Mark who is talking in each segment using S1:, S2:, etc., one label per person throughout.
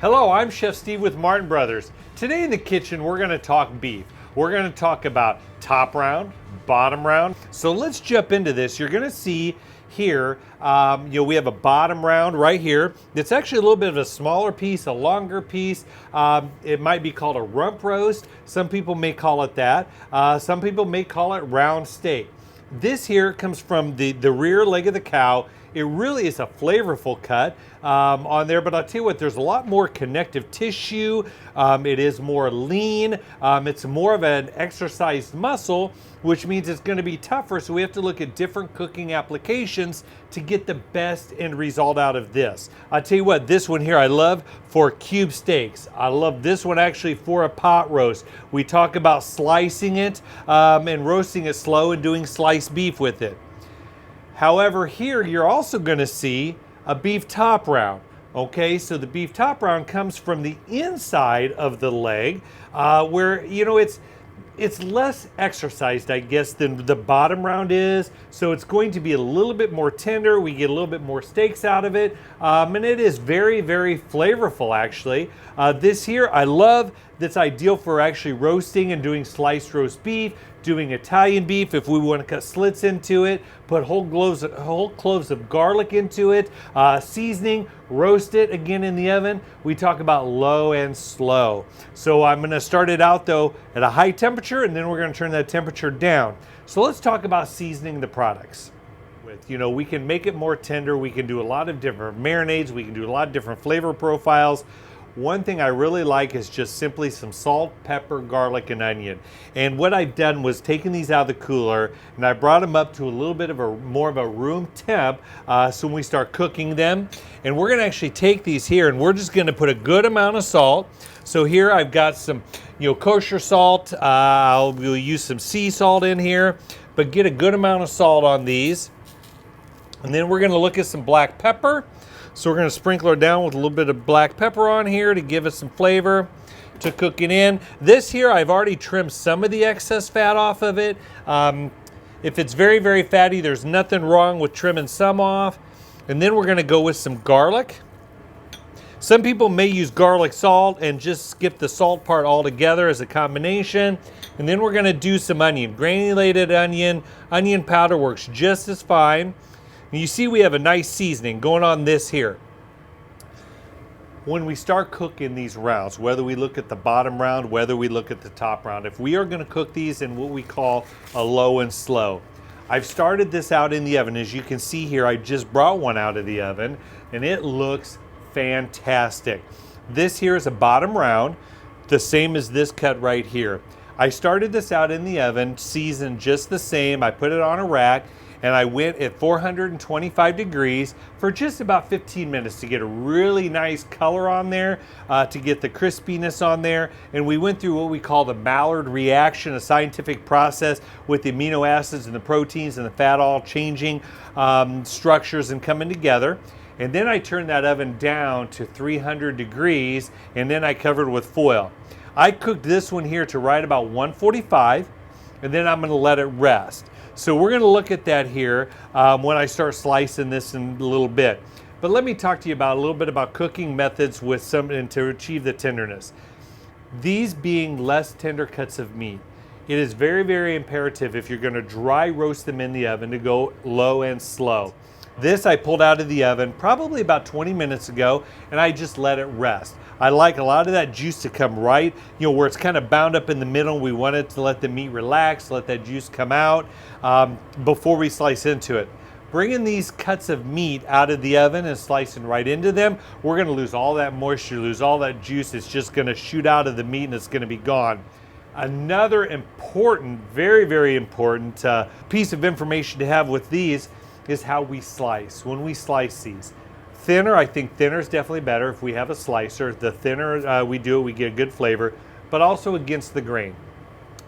S1: Hello, I'm Chef Steve with Martin Brothers. Today in the kitchen, we're gonna talk beef. We're gonna talk about top round, bottom round. So let's jump into this. You're gonna see here, we have a bottom round right here. It's actually a little bit of a smaller piece, a longer piece. It might be called a rump roast. Some people may call it that. Some people may call it round steak. This here comes from the rear leg of the cow. It really is a flavorful cut on there, but I'll tell you what, there's a lot more connective tissue. It is more lean. It's more of an exercised muscle, which means it's going to be tougher. So we have to look at different cooking applications to get the best end result out of this. I'll tell you what, this one here I love for cube steaks. I love this one actually for a pot roast. We talk about slicing it and roasting it slow and doing sliced beef with it. However, here you're also going to see a beef top round. Okay, so the beef top round comes from the inside of the leg, where it's less exercised, I guess, than the bottom round is. So it's going to be a little bit more tender. We get a little bit more steaks out of it, and it is very, very flavorful. Actually, this here I love. That's ideal for actually roasting and doing sliced roast beef, doing Italian beef if we want to cut slits into it, put whole cloves of garlic into it, seasoning, roast it again in the oven. We talk about low and slow. So I'm going to start it out though at a high temperature, and then we're going to turn that temperature down. So let's talk about seasoning the products. We can make it more tender. We can do a lot of different marinades. We can do a lot of different flavor profiles. One thing I really like is just simply some salt, pepper, garlic, and onion. And what I've done was taken these out of the cooler and I brought them up to a little bit of more of a room temp so when we start cooking them. And we're gonna actually take these here and we're just gonna put a good amount of salt. So here I've got some kosher salt. We'll use some sea salt in here, but get a good amount of salt on these. And then we're gonna look at some black pepper. So we're going to sprinkle it down with a little bit of black pepper on here to give us some flavor to cook it in. This here, I've already trimmed some of the excess fat off of it. If it's very, very fatty, there's nothing wrong with trimming some off. And then we're going to go with some garlic. Some people may use garlic salt and just skip the salt part altogether as a combination. And then we're going to do some onion. Granulated onion powder works just as fine. And you see we have a nice seasoning going on this here. When we start cooking these rounds, whether we look at the bottom round, whether we look at the top round, if we are going to cook these in what we call a low and slow. I've started this out in the oven. As you can see here, I just brought one out of the oven and it looks fantastic. This here is a bottom round, the same as this cut right here. I started this out in the oven, seasoned just the same. I put it on a rack. And I went at 425 degrees for just about 15 minutes to get a really nice color on there, to get the crispiness on there. And we went through what we call the Maillard reaction, a scientific process with the amino acids and the proteins and the fat all changing structures and coming together. And then I turned that oven down to 300 degrees and then I covered with foil. I cooked this one here to right about 145 and then I'm going to let it rest. So we're going to look at that here when I start slicing this in a little bit. But let me talk to you about a little bit about cooking methods with something to achieve the tenderness. These being less tender cuts of meat, it is very, very imperative if you're going to dry roast them in the oven to go low and slow. This I pulled out of the oven probably about 20 minutes ago and I just let it rest. I like a lot of that juice to come right, where it's kind of bound up in the middle. We wanted to let the meat relax, let that juice come out before we slice into it. Bringing these cuts of meat out of the oven and slicing right into them, we're going to lose all that moisture, lose all that juice. It's just going to shoot out of the meat and it's going to be gone. Another important, very, very important piece of information to have with these is how we slice. When we slice these, thinner, I think thinner is definitely better. If we have a slicer, the thinner we do it, we get a good flavor, but also against the grain.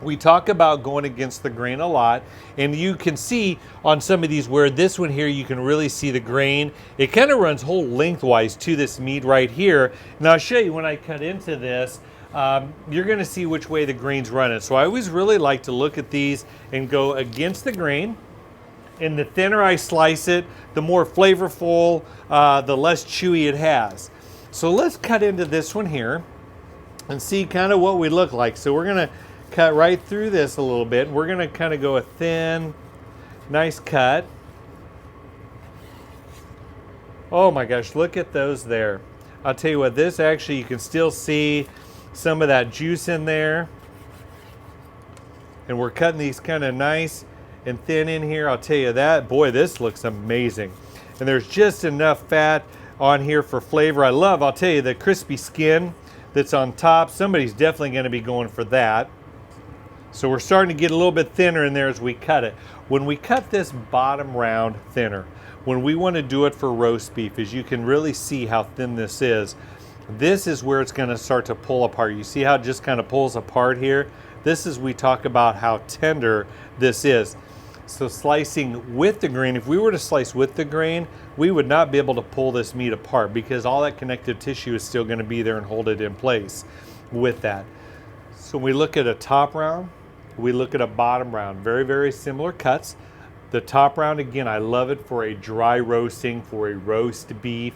S1: We talk about going against the grain a lot, and you can see on some of these where this one here, you can really see the grain. It kind of runs whole lengthwise to this meat right here. Now I'll show you when I cut into this, you're going to see which way the grain's running. So I always really like to look at these and go against the grain. And the thinner I slice it, the more flavorful, the less chewy it has. So let's cut into this one here and see kind of what we look like. So we're gonna cut right through this a little bit. We're gonna kind of go a thin, nice cut. Oh my gosh, look at those there. I'll tell you what, this actually, you can still see some of that juice in there. And we're cutting these kind of nice and thin in here. I'll tell you that, boy, this looks amazing. And there's just enough fat on here for flavor. I'll tell you, the crispy skin that's on top, somebody's definitely gonna be going for that. So we're starting to get a little bit thinner in there as we cut it. When we cut this bottom round thinner, when we want to do it for roast beef, as you can really see how thin this is where it's going to start to pull apart. You see how it just kind of pulls apart here? This is, we talk about how tender this is. So slicing with the grain, if we were to slice with the grain, we would not be able to pull this meat apart because all that connective tissue is still going to be there and hold it in place with that. So when we look at a top round, we look at a bottom round, very, very similar cuts. The top round, again, I love it for a dry roasting, for a roast beef,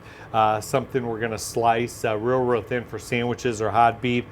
S1: something we're gonna slice real thin for sandwiches or hot beef.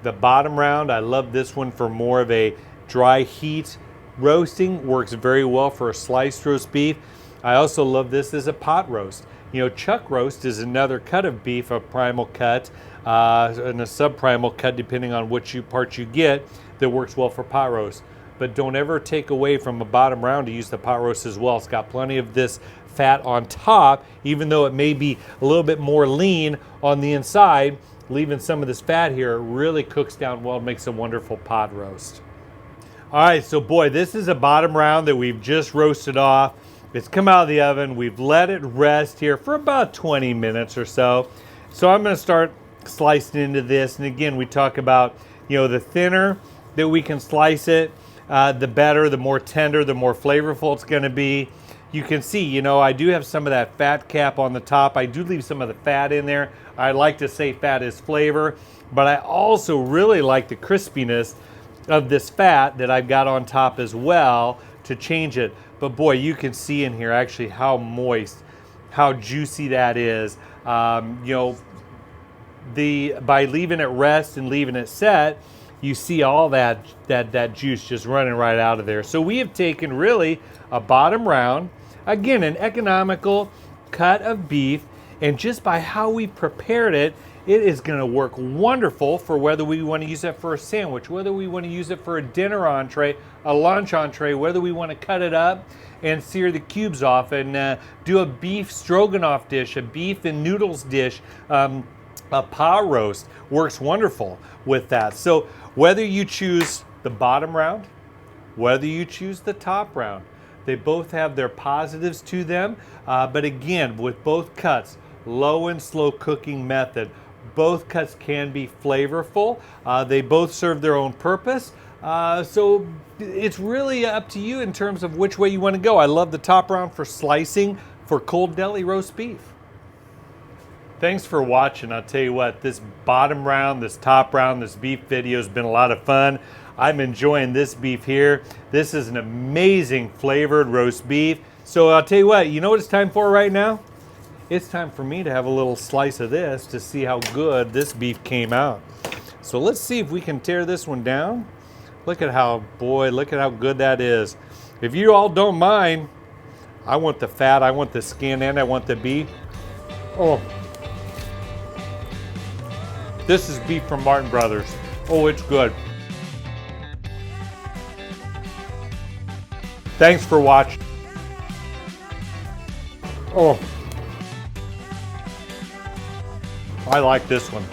S1: The bottom round, I love this one for more of a dry heat roasting, works very well for a sliced roast beef. I also love this as a pot roast. You know, chuck roast is another cut of beef, a primal cut and a subprimal cut, depending on which part you get, that works well for pot roast. But don't ever take away from a bottom round to use the pot roast as well. It's got plenty of this fat on top, even though it may be a little bit more lean on the inside, leaving some of this fat here. It really cooks down well and makes a wonderful pot roast. All right, so boy, this is a bottom round that we've just roasted off. It's come out of the oven. We've let it rest here for about 20 minutes or so. So I'm gonna start slicing into this. And again, we talk about, you know, the thinner that we can slice it, the better, the more tender, the more flavorful it's gonna be. You can see, you know, I do have some of that fat cap on the top. I do leave some of the fat in there. I like to say fat is flavor, but I also really like the crispiness of this fat that I've got on top as well to change it. But boy, you can see in here actually how moist, how juicy that is. You know, by leaving it rest and leaving it set, you see all that juice just running right out of there. So we have taken really a bottom round, again, an economical cut of beef, and just by how we prepared it, it is gonna work wonderful for whether we wanna use it for a sandwich, whether we wanna use it for a dinner entree, a lunch entree, whether we wanna cut it up and sear the cubes off and do a beef stroganoff dish, a beef and noodles dish, a pot roast works wonderful with that. So whether you choose the bottom round, whether you choose the top round, they both have their positives to them. But again, with both cuts, low and slow cooking method, both cuts can be flavorful. They both serve their own purpose. So it's really up to you in terms of which way you want to go. I love the top round for slicing for cold deli roast beef. Thanks for watching. I'll tell you what, this bottom round, this top round, this beef video has been a lot of fun. I'm enjoying this beef here. This is an amazing flavored roast beef. So I'll tell you what, you know what it's time for right now? It's time for me to have a little slice of this to see how good this beef came out. So let's see if we can tear this one down. Look at how, boy, look at how good that is. If you all don't mind, I want the fat, I want the skin, and I want the beef. Oh. This is beef from Martin Brothers. Oh, it's good. Thanks for watching. Oh. I like this one.